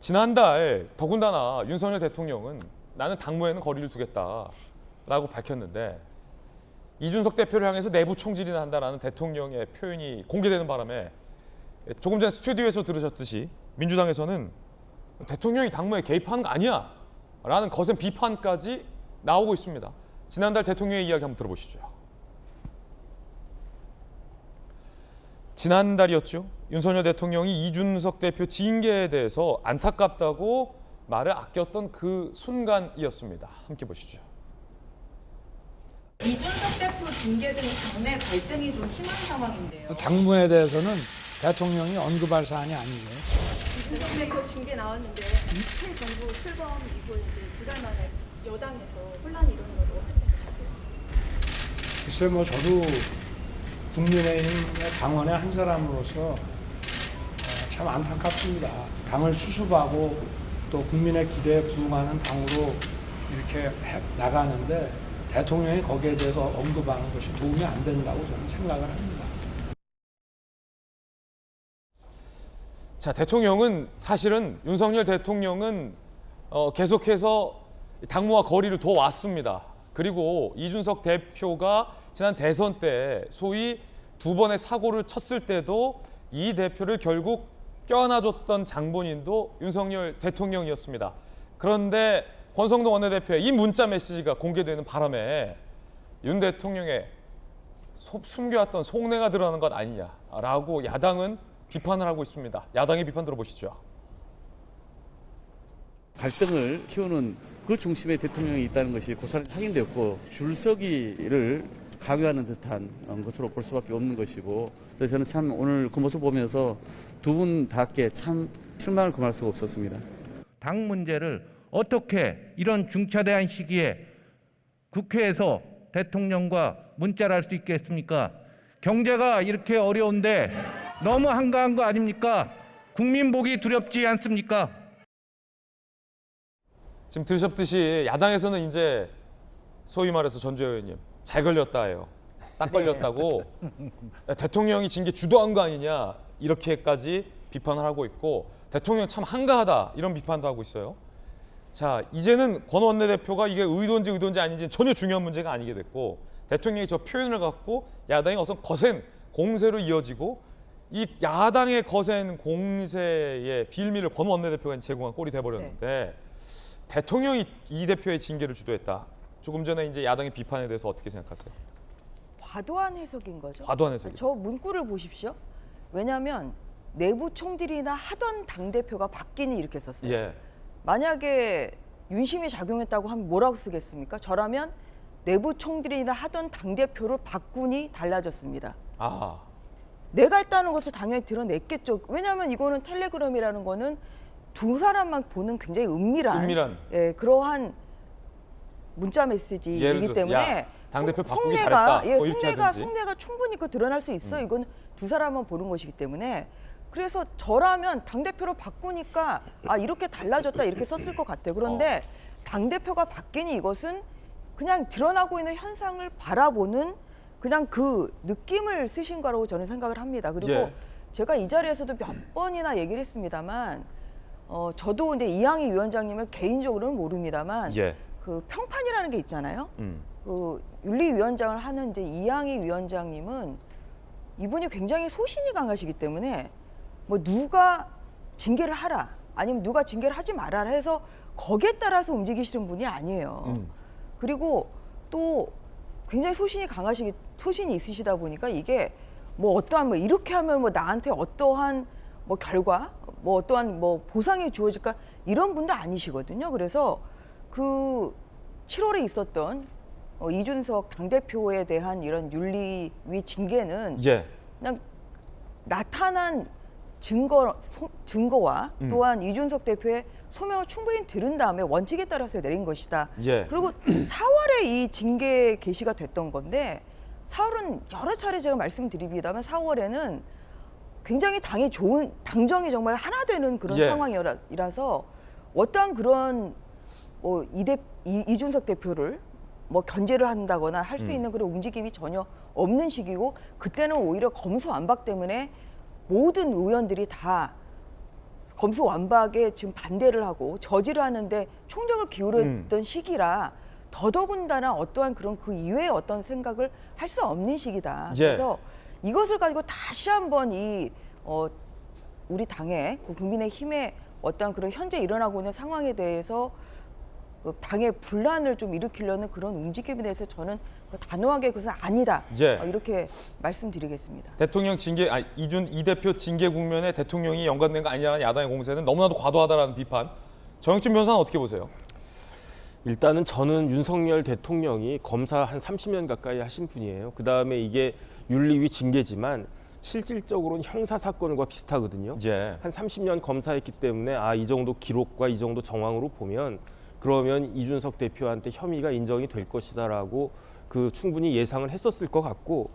지난달 더군다나 윤석열 대통령은 나는 당무에는 거리를 두겠다라고 밝혔는데 이준석 대표를 향해서 내부 총질이나 한다라는 대통령의 표현이 공개되는 바람에 조금 전 스튜디오에서 들으셨듯이 민주당에서는 대통령이 당무에 개입하는 거 아니야 라는 거센 비판까지 나오고 있습니다. 지난달 대통령의 이야기 한번 들어보시죠. 지난달이었죠. 윤석열 대통령이 이준석 대표 징계에 대해서 안타깝다고 말을 아꼈던 그 순간이었습니다. 함께 보시죠. 이준석 대표 징계 등 당내 갈등이 좀 심한 상황인데요. 당무에 대해서는 대통령이 언급할 사안이 아니고요. 이준석 대표 징계 나왔는데 새 정부 출범이고 이제 두 달 만에 여당에서 혼란이 일어나는 걸 어떻게 생각하세요? 글쎄 뭐 저도 국민의힘의 당원의 한 사람으로서 참 안타깝습니다. 당을 수습하고 또 국민의 기대에 부응하는 당으로 이렇게 나가는데 대통령이 거기에 대해서 언급하는 것이 도움이 안 된다고 저는 생각을 합니다. 자, 대통령은 사실은 윤석열 대통령은 계속해서 당무와 거리를 둬 왔습니다. 그리고 이준석 대표가 지난 대선 때 소위 두 번의 사고를 쳤을 때도 이 대표를 결국 껴안아줬던 장본인도 윤석열 대통령이었습니다. 그런데 권성동 원내대표의 이 문자 메시지가 공개되는 바람에 윤 대통령의 숨겨왔던 속내가 드러나는 것 아니냐라고 야당은 비판을 하고 있습니다. 야당의 비판 들어보시죠. 갈등을 키우는 그 중심에 대통령이 있다는 것이 고스란히 확인되었고 줄서기를 강요하는 듯한 것으로 볼 수밖에 없는 것이고 그래서 저는 참 오늘 그 모습 보면서 두 분 다께 참 실망을 금할 수가 없었습니다. 당 문제를 어떻게 이런 중차대한 시기에 국회에서 대통령과 문자를 할 수 있겠습니까? 경제가 이렇게 어려운데 너무 한가한 거 아닙니까? 국민 보기 두렵지 않습니까? 지금 들으셨듯이 야당에서는 이제 소위 말해서 전주현 의원님 잘 걸렸다예요. 딱 걸렸다고 대통령이 징계 주도한 거 아니냐 이렇게까지 비판을 하고 있고 대통령 참 한가하다 이런 비판도 하고 있어요. 자, 이제는 권 원내대표가 이게 의도인지 아닌지 전혀 중요한 문제가 아니게 됐고 대통령이 저 표현을 갖고 야당이 어떤 거센 공세로 이어지고 이 야당의 거센 공세의 빌미를 권 원내대표가 제공한 꼴이 돼버렸는데 대통령이 이 대표의 징계를 주도했다. 조금 전에 이제 야당의 비판에 대해서 어떻게 생각하세요? 과도한 해석인 거죠. 과도한 해석이죠. 저 문구를 보십시오. 왜냐하면 내부 총질이나 하던 당대표가 바뀌니 이렇게 썼어요. 예. 만약에 윤심이 작용했다고 하면 뭐라고 쓰겠습니까? 저라면 내부 총질이나 하던 당대표를 바꾸니 달라졌습니다. 아. 내가 했다는 것을 당연히 드러냈겠죠. 왜냐하면 이거는 텔레그램이라는 거는 두 사람만 보는 굉장히 은밀한 예, 그러한 문자 메시지이기 때문에 당대표 바꾸기 잘했다. 속내가 충분히 드러날 수 있어요. 이건 두 사람만 보는 것이기 때문에 그래서 저라면 당대표로 바꾸니까 아 이렇게 달라졌다 이렇게 썼을 것 같아요. 그런데 당대표가 바뀌니 이것은 그냥 드러나고 있는 현상을 바라보는 그냥 그 느낌을 쓰신 거라고 저는 생각을 합니다. 그리고 제가 이 자리에서도 몇 번이나 얘기를 했습니다만 저도 이제 이항희 위원장님을 개인적으로는 모릅니다만 그 평판이라는 게 있잖아요. 그 윤리위원장을 하는 이제 이항희 위원장님은 이분이 굉장히 소신이 강하시기 때문에 뭐 누가 징계를 하라 아니면 누가 징계를 하지 말아라 해서 거기에 따라서 움직이시는 분이 아니에요. 그리고 또 굉장히 소신이 있으시다 보니까 이게 뭐 어떠한 뭐 이렇게 하면 뭐 나한테 어떠한 뭐 결과 뭐 어떠한 뭐 보상이 주어질까 이런 분도 아니시거든요. 그래서 그 7월에 있었던 이준석 당대표에 대한 이런 윤리위 징계는 그냥 나타난 증거와 또한 이준석 대표의 소명을 충분히 들은 다음에 원칙에 따라서 내린 것이다. 그리고 4월에 이 징계 개시가 됐던 건데 4월은 여러 차례 제가 말씀드립니다만 4월에는 굉장히 당정이 정말 하나 되는 그런 상황이라서 어떠한 그런 뭐 이준석 대표를 뭐 견제를 한다거나 할 수 있는 그런 움직임이 전혀 없는 시기고 그때는 오히려 검수완박 때문에 모든 의원들이 다 검수완박에 지금 반대를 하고 저지를 하는데 총력을 기울였던 시기라 더더군다나 어떠한 그런 그 이외의 어떤 생각을 할 수 없는 시기다. 예. 그래서 이것을 가지고 다시 한번 우리 당의 그 국민의힘의 어떤 그런 현재 일어나고 있는 상황에 대해서 그 당의 분란을 좀 일으키려는 그런 움직임에 대해서 저는 단호하게 그것은 아니다. 예. 이렇게 말씀드리겠습니다. 대통령 징계, 이 대표 징계 국면에 대통령이 연관된 거 아니냐는 야당의 공세는 너무나도 과도하다라는 비판. 정영진 변호사는 어떻게 보세요? 일단은 저는 윤석열 대통령이 검사 한 30년 가까이 하신 분이에요. 그다음에 이게 윤리위 징계지만 실질적으로는 형사 사건과 비슷하거든요. 예. 한 30년 검사했기 때문에 이 정도 기록과 이 정도 정황으로 보면 그러면 이준석 대표한테 혐의가 인정이 될 것이다라고 충분히 예상을 했었을 것 같고,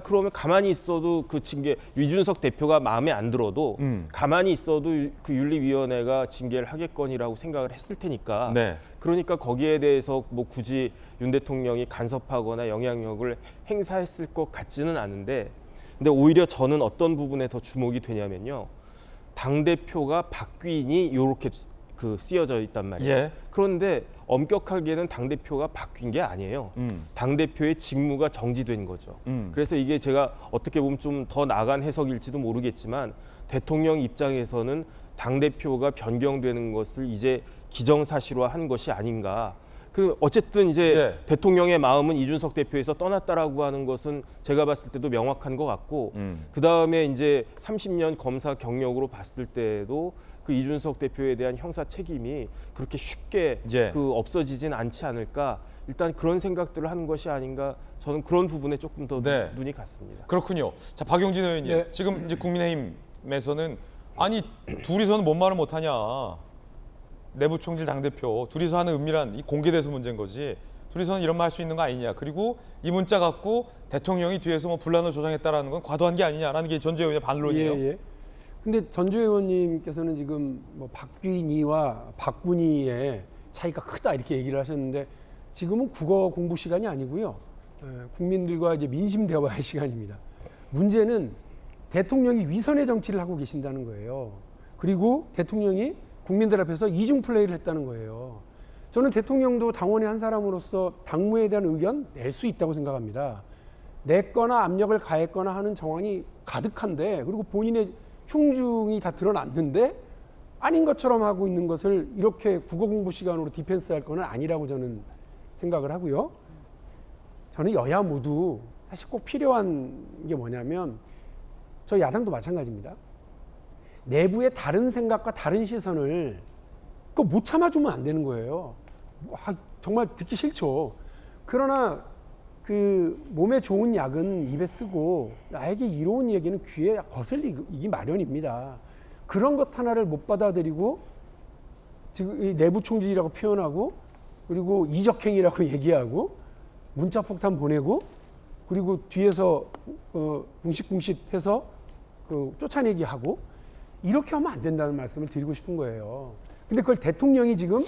그러면 가만히 있어도 그 징계 이준석 대표가 마음에 안 들어도 가만히 있어도 그 윤리위원회가 징계를 하겠거니라고 생각을 했을 테니까. 네. 그러니까 거기에 대해서 뭐 굳이 윤 대통령이 간섭하거나 영향력을 행사했을 것 같지는 않은데, 근데 오히려 저는 어떤 부분에 더 주목이 되냐면요, 당 대표가 바뀌니 이렇게 쓰여져 있단 말이에요. 예. 그런데 엄격하게는 당 대표가 바뀐 게 아니에요. 당 대표의 직무가 정지된 거죠. 그래서 이게 제가 어떻게 보면 좀 더 나간 해석일지도 모르겠지만 대통령 입장에서는 당 대표가 변경되는 것을 이제 기정사실화한 것이 아닌가. 어쨌든 이제 예. 대통령의 마음은 이준석 대표에서 떠났다라고 하는 것은 제가 봤을 때도 명확한 것 같고, 그 다음에 이제 30년 검사 경력으로 봤을 때도 그 이준석 대표에 대한 형사 책임이 그렇게 쉽게 예. 없어지진 않지 않을까. 일단 그런 생각들을 하는 것이 아닌가. 저는 그런 부분에 조금 더 네. 눈이 갔습니다. 그렇군요. 자, 박용진 의원님. 네. 지금 이제 국민의힘에서는 둘이서는 뭔 말을 못 하냐. 내부 총질 당대표 둘이서 하는 은밀한 이 공개돼서 문제인 거지. 둘이서는 이런 말 할 수 있는 거 아니냐. 그리고 이 문자 갖고 대통령이 뒤에서 뭐 분란을 조장했다라는 건 과도한 게 아니냐라는 게 전주혜 의원의 반론이에요. 예. 근데 전주혜 의원님께서는 지금 뭐 박귀니와 박군이의 차이가 크다 이렇게 얘기를 하셨는데, 지금은 국어 공부 시간이 아니고요. 국민들과 이제 민심 대화의 시간입니다. 문제는 대통령이 위선의 정치를 하고 계신다는 거예요. 그리고 대통령이 국민들 앞에서 이중 플레이를 했다는 거예요. 저는 대통령도 당원의 한 사람으로서 당무에 대한 의견 낼 수 있다고 생각합니다. 냈거나 압력을 가했거나 하는 정황이 가득한데, 그리고 본인의 흉중이 다 드러났는데 아닌 것처럼 하고 있는 것을 이렇게 국어 공부 시간으로 디펜스할 건 아니라고 저는 생각을 하고요. 저는 여야 모두 사실 꼭 필요한 게 뭐냐면, 저희 야당도 마찬가지입니다. 내부의 다른 생각과 다른 시선을 못 참아주면 안 되는 거예요. 정말 듣기 싫죠. 그러나 몸에 좋은 약은 입에 쓰고 나에게 이로운 얘기는 귀에 거슬리기 마련입니다. 그런 것 하나를 못 받아들이고 지금 이 내부 총질이라고 표현하고, 그리고 이적행위라고 얘기하고, 문자 폭탄 보내고, 그리고 뒤에서 붕칫붕칫해서 쫓아내기 하고, 이렇게 하면 안 된다는 말씀을 드리고 싶은 거예요. 근데 그걸 대통령이 지금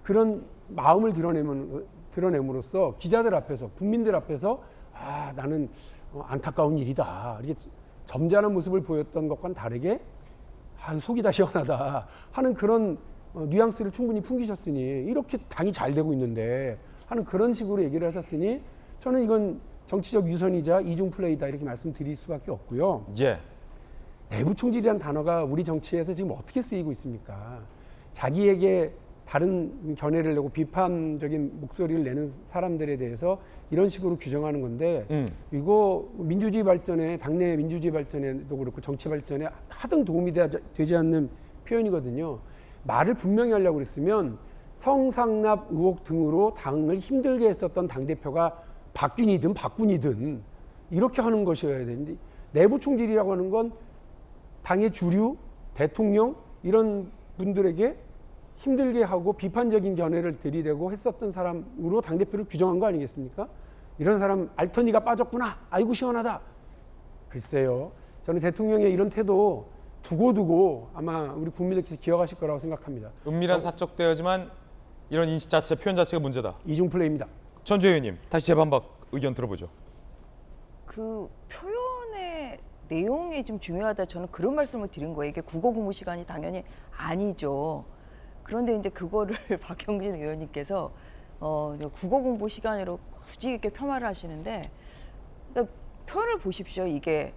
그런 마음을 드러냄으로써 기자들 앞에서, 국민들 앞에서 나는 안타까운 일이다, 이렇게 점잖은 모습을 보였던 것과는 다르게 속이 다 시원하다 하는 그런 뉘앙스를 충분히 풍기셨으니, 이렇게 당이 잘 되고 있는데 하는 그런 식으로 얘기를 하셨으니, 저는 이건 정치적 유선이자 이중 플레이다 이렇게 말씀드릴 수밖에 없고요. 예. 내부 총질이라는 단어가 우리 정치에서 지금 어떻게 쓰이고 있습니까? 자기에게 다른 견해를 내고 비판적인 목소리를 내는 사람들에 대해서 이런 식으로 규정하는 건데, 이거 민주주의 발전에, 당내 민주주의 발전에도 그렇고 정치 발전에 하등 도움이 되지 않는 표현이거든요. 말을 분명히 하려고 그랬으면 성상납 의혹 등으로 당을 힘들게 했었던 당대표가 박균이든 박군이든 이렇게 하는 것이어야 되는데, 내부 총질이라고 하는 건 당의 주류, 대통령 이런 분들에게 힘들게 하고 비판적인 견해를 들이대고 했었던 사람으로 당대표를 규정한 거 아니겠습니까? 이런 사람 알터니가 빠졌구나, 아이고 시원하다. 글쎄요, 저는 대통령의 이런 태도 두고두고 아마 우리 국민들께서 기억하실 거라고 생각합니다. 은밀한 사적 대화지만 이런 인식 자체, 표현 자체가 문제다. 이중 플레이입니다. 전주혜 의원님, 다시 재반박 의견 들어보죠. 그 표현의 내용이 좀 중요하다. 저는 그런 말씀을 드린 거예요. 이게 국어 공부 시간이 당연히 아니죠. 그런데 이제 그거를 박형진 의원님께서 국어 공부 시간으로 굳이 이렇게 폄하를 하시는데, 그러니까 표현을 보십시오. 이게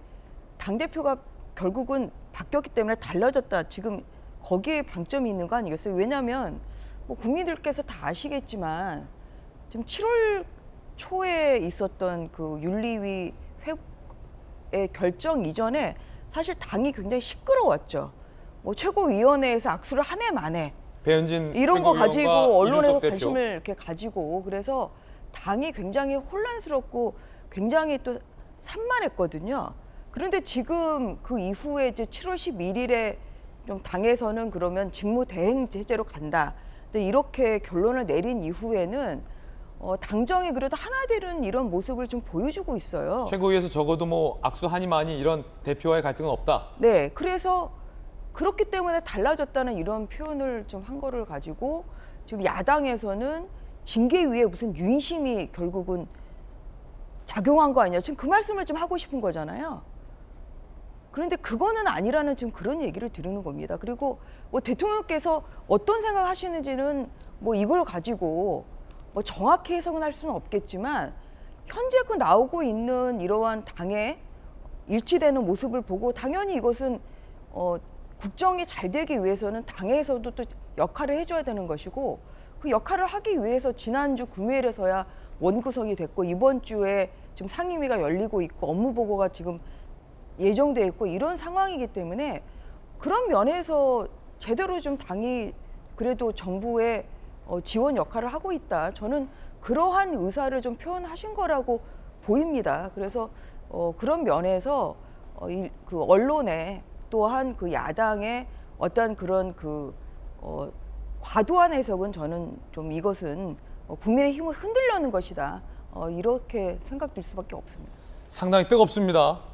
당대표가 결국은 바뀌었기 때문에 달라졌다. 지금 거기에 방점이 있는 거 아니겠어요? 왜냐하면 뭐 국민들께서 다 아시겠지만 지금 7월 초에 있었던 그 윤리위 회의 결정 이전에 사실 당이 굉장히 시끄러웠죠. 뭐 최고위원회에서 악수를 한 해 만에 배현진 이런 거 가지고 최고위원과 언론에서 이준석 대표. 관심을 이렇게 가지고, 그래서 당이 굉장히 혼란스럽고 굉장히 또 산만했거든요. 그런데 지금 그 이후에 이제 7월 11일에 좀 당에서는 그러면 직무대행 체제로 간다. 근데 이렇게 결론을 내린 이후에는 당정이 그래도 하나 되는 이런 모습을 좀 보여주고 있어요. 최고위에서 적어도 뭐 악수 하니 많이 이런 대표와의 갈등은 없다. 네, 그래서 그렇기 때문에 달라졌다는 이런 표현을 좀 한 거를 가지고 지금 야당에서는 징계위에 무슨 윤심이 결국은 작용한 거 아니냐. 지금 그 말씀을 좀 하고 싶은 거잖아요. 그런데 그거는 아니라는 지금 그런 얘기를 드리는 겁니다. 그리고 뭐 대통령께서 어떤 생각을 하시는지는 뭐 이걸 가지고 뭐 정확히 해석은 할 수는 없겠지만, 현재 그 나오고 있는 이러한 당의 일치되는 모습을 보고 당연히 이것은 국정이 잘 되기 위해서는 당에서도 또 역할을 해줘야 되는 것이고, 그 역할을 하기 위해서 지난주 금요일에서야 원구성이 됐고, 이번 주에 지금 상임위가 열리고 있고 업무 보고가 지금 예정돼 있고 이런 상황이기 때문에, 그런 면에서 제대로 좀 당이 그래도 정부의 지원 역할을 하고 있다. 저는 그러한 의사를 좀 표현하신 거라고 보입니다. 그래서 그런 면에서 그 언론에 또한 그 야당의 어떤 그런 그 과도한 해석은 저는 좀 이것은 국민의 힘을 흔들려는 것이다. 이렇게 생각될 수밖에 없습니다. 상당히 뜨겁습니다.